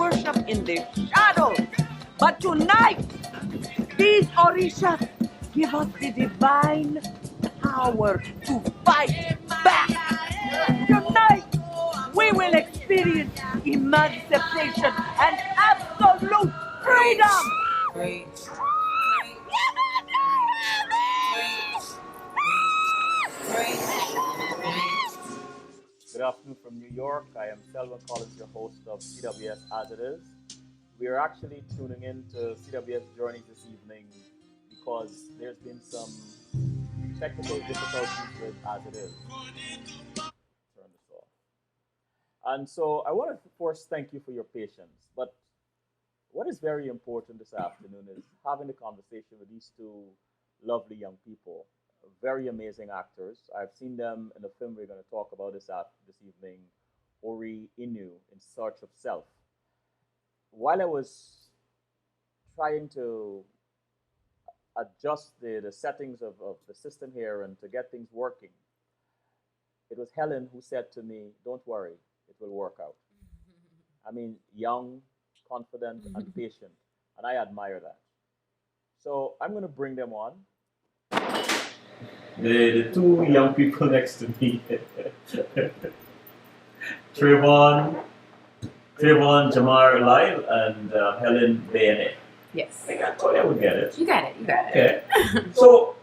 worship in the shadows. But tonight, these auditions give us the divine power to fight back. Tonight, we will experience emancipation and absolute freedom. Good afternoon from New York. I am Selwyn Collins, your host of CWS As It Is. We are actually tuning in to CWS Journeys this evening because there's been some technical difficulties with As It Is. Turn this off. And so I want to first thank you for your patience. But what is very important this afternoon is having a conversation with these two lovely young people. Very amazing actors. I've seen them in a film we're going to talk about this evening, Ori Inu, In Search of Self. While I was trying to adjust the settings of the system here and to get things working, it was Helen who said to me, "Don't worry, it will work out." I mean, young, confident, and patient, and I admire that. So I'm going to bring them on. The two young people next to me, Tre'von Lamar Lyle and Helen Beyene. Yes. I thought I would get it. You got it. You got it. Okay. So,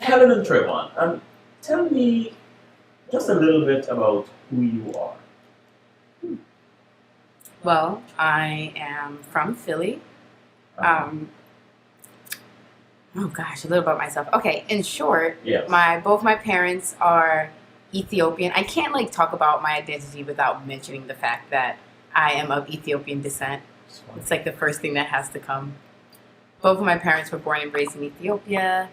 Helen and Tre'von, tell me just a little bit about who you are. Well, I am from Philly. Oh gosh, a little about myself. Okay, in short, Yes. both my parents are Ethiopian. I can't talk about my identity without mentioning the fact that I am of Ethiopian descent. It's the first thing that has to come. Both of my parents were born and raised in Ethiopia.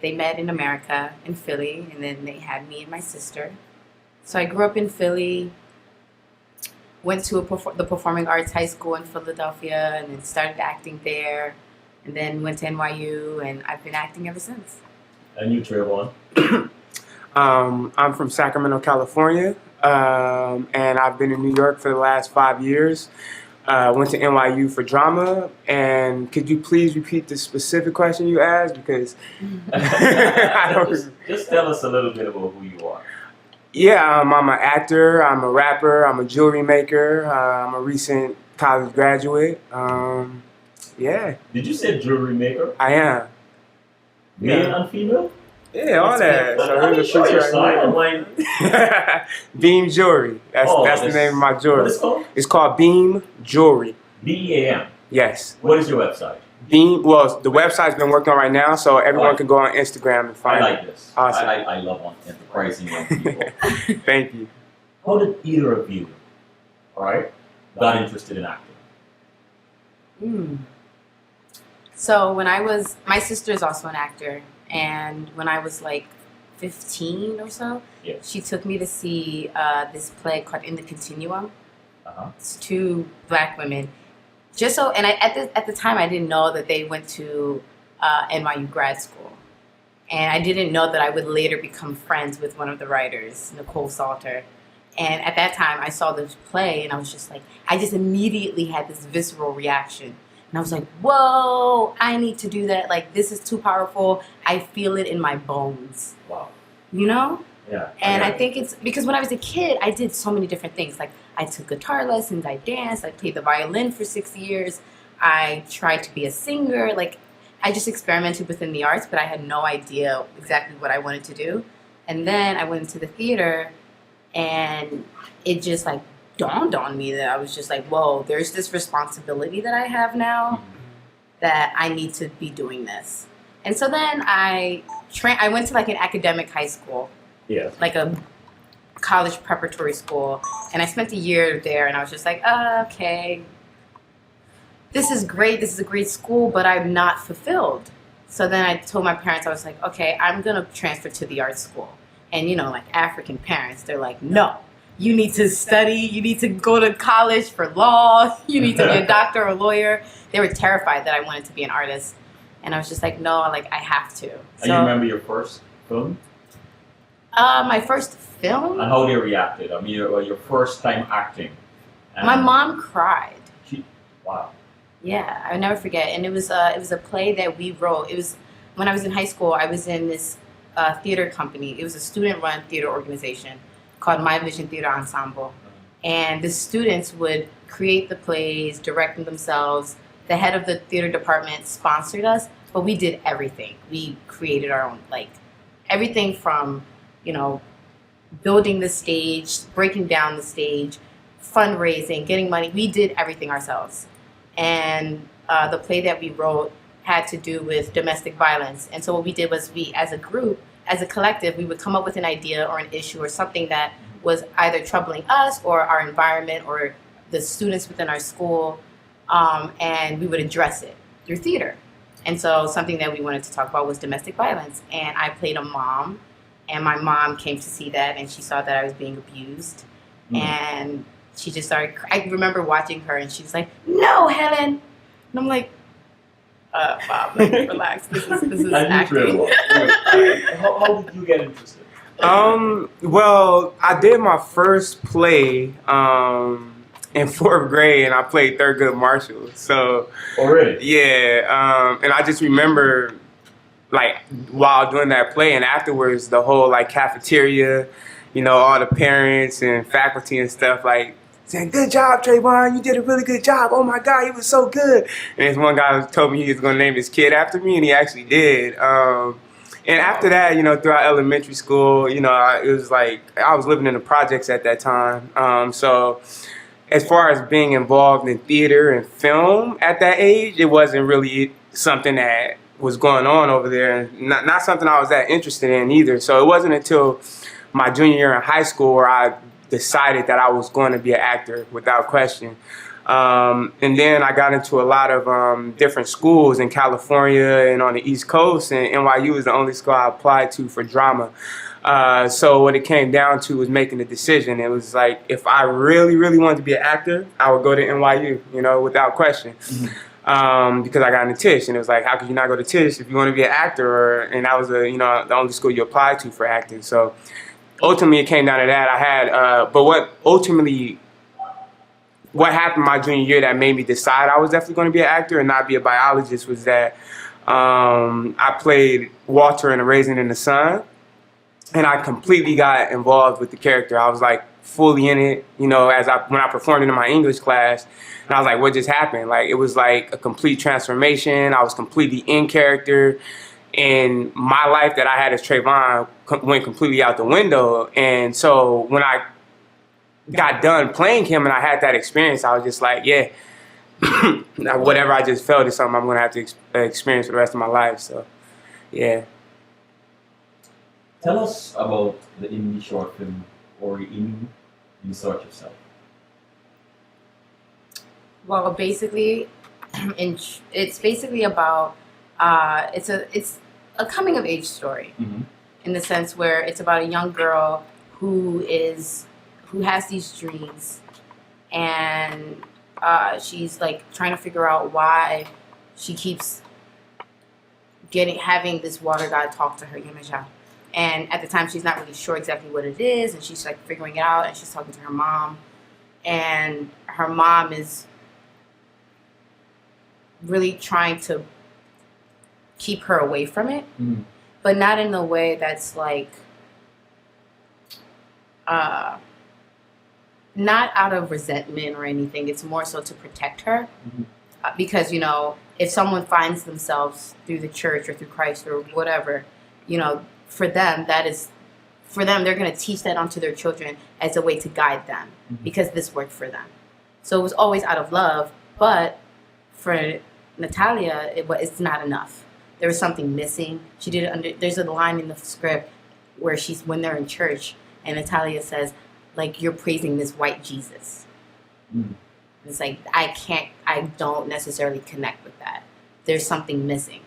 They met in America, in Philly, and then they had me and my sister. So I grew up in Philly, went to the Performing Arts High School in Philadelphia, and then started acting there. And then went to NYU, and I've been acting ever since. And you, Tre'von? I'm from Sacramento, California, and I've been in New York for the last 5 years. Went to NYU for drama, and could you please repeat the specific question you asked? Because I don't... Just tell us a little bit about who you are. Yeah, I'm an actor, I'm a rapper, I'm a jewelry maker, I'm a recent college graduate. Yeah. Did you say jewelry maker? I am. Male and female? Yeah, all that. So here's a picture right here. Beam Jewelry. That's the name of my jewelry. What is it called? It's called Beam Jewelry. BEAM. Yes. What is your website? Beam. Well, the website's been working on right now, so everyone can go on Instagram and find it. I like this. Awesome. I love enterprising young people. Thank you. How did either of you, got interested in acting? So my sister is also an actor, and when I was 15 or so, she took me to see this play called In the Continuum. It's two black women. At the time I didn't know that they went to NYU grad school, and I didn't know that I would later become friends with one of the writers, Nicole Salter. And at that time I saw this play, and I was just I just immediately had this visceral reaction. And I was like, whoa, I need to do that. This is too powerful. I feel it in my bones. Wow. You know? Yeah. And I think it's because when I was a kid, I did so many different things. I took guitar lessons, I danced, I played the violin for 6 years. I tried to be a singer. I just experimented within the arts, but I had no idea exactly what I wanted to do. And then I went into the theater, and it just dawned on me that I was just whoa, there's this responsibility that I have now that I need to be doing this. And so then I went to an academic high school, a college preparatory school, and I spent a year there, and I was just okay, this is great, this is a great school, but I'm not fulfilled. So then I told my parents, I was okay, I'm gonna transfer to the art school. And African parents, they're no. You need to study, you need to go to college for law, you need to be a doctor or a lawyer. They were terrified that I wanted to be an artist. And I was just no, I have to. And you remember your first film? My first film? And how they reacted. I mean, your first time acting. My mom cried. Wow. Yeah, I never forget. And it was a play that we wrote. It was when I was in high school. I was in this theater company. It was a student-run theater organization called My Vision Theater Ensemble, and the students would create the plays, direct them themselves. The head of the theater department sponsored us, but we did everything. We created our own, like everything from, building the stage, breaking down the stage, fundraising, getting money. We did everything ourselves. And the play that we wrote had to do with domestic violence. And so what we did was we, as a group, as a collective, we would come up with an idea or an issue or something that was either troubling us or our environment or the students within our school, and we would address it through theater. And so something that we wanted to talk about was domestic violence. And I played a mom, and my mom came to see that, and she saw that I was being abused. And she just started, I remember watching her, and she was like, "No, Helen." And I'm like, Bob, relax. This is acting. How did you get interested? Well, I did my first play in fourth grade, and I played Thurgood Marshall. So, really? Yeah, and I just remember, like, while doing that play, and afterwards, the whole like cafeteria, all the parents and faculty and stuff, like, saying, "Good job, Tre'von, you did a really good job. Oh my God, he was so good." And this one guy told me he was going to name his kid after me, and he actually did. And after that, throughout elementary school, it was like I was living in the projects at that time. So as far as being involved in theater and film at that age, it wasn't really something that was going on over there. Not something I was that interested in either. So it wasn't until my junior year in high school where I decided that I was going to be an actor without question. And then I got into a lot of different schools in California and on the East Coast, and NYU was the only school I applied to for drama. So what it came down to was making a decision. It was like, if I really, really wanted to be an actor, I would go to NYU, without question. Because I got into Tisch, and it was like, how could you not go to Tisch if you want to be an actor? And that was the only school you applied to for acting. So ultimately, it came down to that. I had, but what happened my junior year that made me decide I was definitely going to be an actor and not be a biologist was that I played Walter in A Raisin in the Sun, and I completely got involved with the character. I was like fully in it, when I performed it in my English class, and I was like, what just happened? Like, it was like a complete transformation. I was completely in character, and my life that I had as Tre'von went completely out the window. And so when I got done playing him and I had that experience, I was just like, yeah, whatever I just felt is something I'm going to have to experience for the rest of my life. So, yeah. Tell us about the indie short film Ori Inu, Insert Yourself. Well, basically, it's basically about it's a coming of age story, in the sense where it's about a young girl who has these dreams, and she's like trying to figure out why she keeps having this water god talk to her, and at the time she's not really sure exactly what it is, and she's like figuring it out, and she's talking to her mom, and her mom is really trying to keep her away from it, but not in a way that's like not out of resentment or anything. It's more so to protect her, because if someone finds themselves through the church or through Christ or whatever, for them they're going to teach that onto their children as a way to guide them, because this worked for them. So it was always out of love, but for Natalia, it's not enough. There was something missing. She did it there's a line in the script where when they're in church, and Natalia says, like, "You're praising this white Jesus." It's like, I don't necessarily connect with that. There's something missing.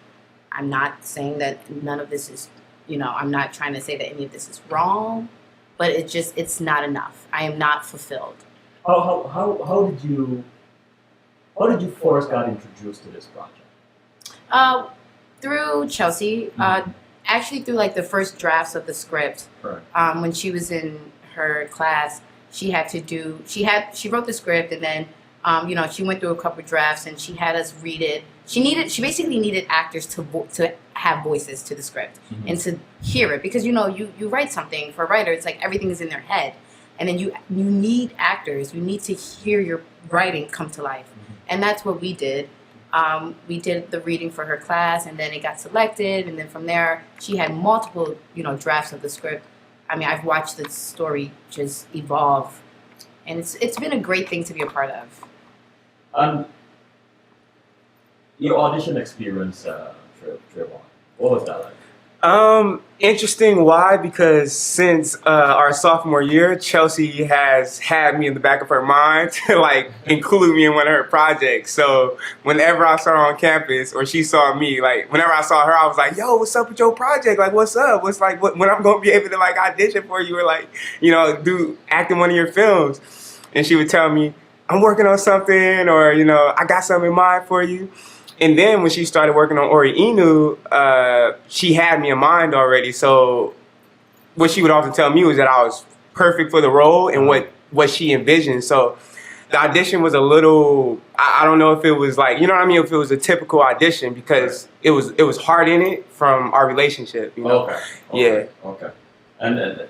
I'm not saying that none of this is, I'm not trying to say that any of this is wrong, but it's not enough. I am not fulfilled. How did you first got introduced to this project? Through Chelsea, actually through like the first drafts of the script. Right. When she was in her class, she had to do. She wrote the script, and then she went through a couple drafts, and she had us read it. She basically needed actors to have voices to the script and to hear it, because you write something for a writer, it's like everything is in their head, and then you need actors. You need to hear your writing come to life, and that's what we did. We did the reading for her class, and then it got selected, and then from there she had multiple drafts of the script. I mean, I've watched the story just evolve, and it's been a great thing to be a part of. Your audition experience, Tre'von, what was that like? Interesting. Why? Because since our sophomore year, Chelsea has had me in the back of her mind to like include me in one of her projects. So whenever I saw her on campus, or she saw me, like whenever I saw her, I was like, "Yo, what's up with your project? Like, what's up? What's like when I'm gonna be able to like audition for you, or like act in one of your films?" And she would tell me, "I'm working on something," or "I got something in mind for you." And then when she started working on Ori Inu, she had me in mind already. So what she would often tell me was that I was perfect for the role and what she envisioned. So the audition was a little, I don't know if it was like, if it was a typical audition, because it was hard in it from our relationship, Okay. Yeah. Okay. And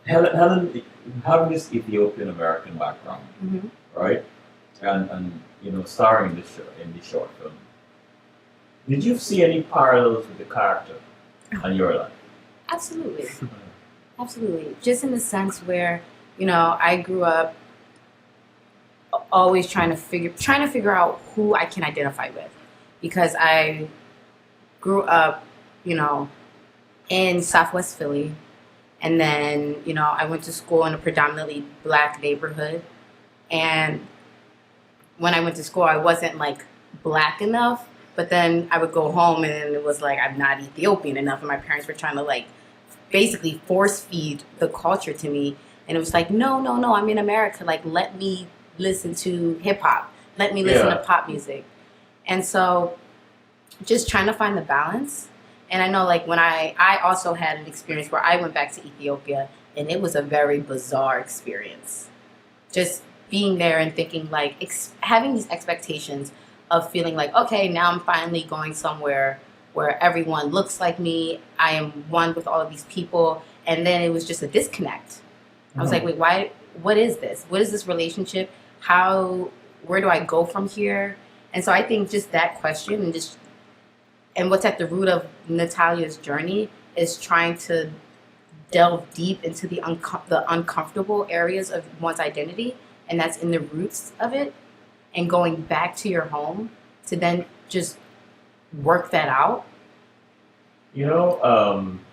Helen has Ethiopian American background, right? And starring in the short film. Did you see any parallels with the character in your life? Absolutely. Absolutely. Just in the sense where, I grew up always trying to figure out who I can identify with, because I grew up, in Southwest Philly, and then, I went to school in a predominantly Black neighborhood, and when I went to school, I wasn't like Black enough, but then I would go home and it was like I'm not Ethiopian enough, and my parents were trying to like basically force feed the culture to me, and it was like no, I'm in America, like let me listen to hip hop, let me listen to pop music. And so just trying to find the balance. And I know like when I also had an experience where I went back to Ethiopia, and it was a very bizarre experience. Just being there and thinking like having these expectations of feeling like, okay, now I'm finally going somewhere where everyone looks like me. I am one with all of these people. And then it was just a disconnect. I was like, wait, why? What is this? What is this relationship? Where do I go from here? And so I think just that question and what's at the root of Natalia's journey is trying to delve deep into the uncomfortable areas of one's identity, and that's in the roots of it, and going back to your home to then just work that out.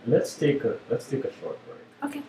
Let's take a short break. Okay.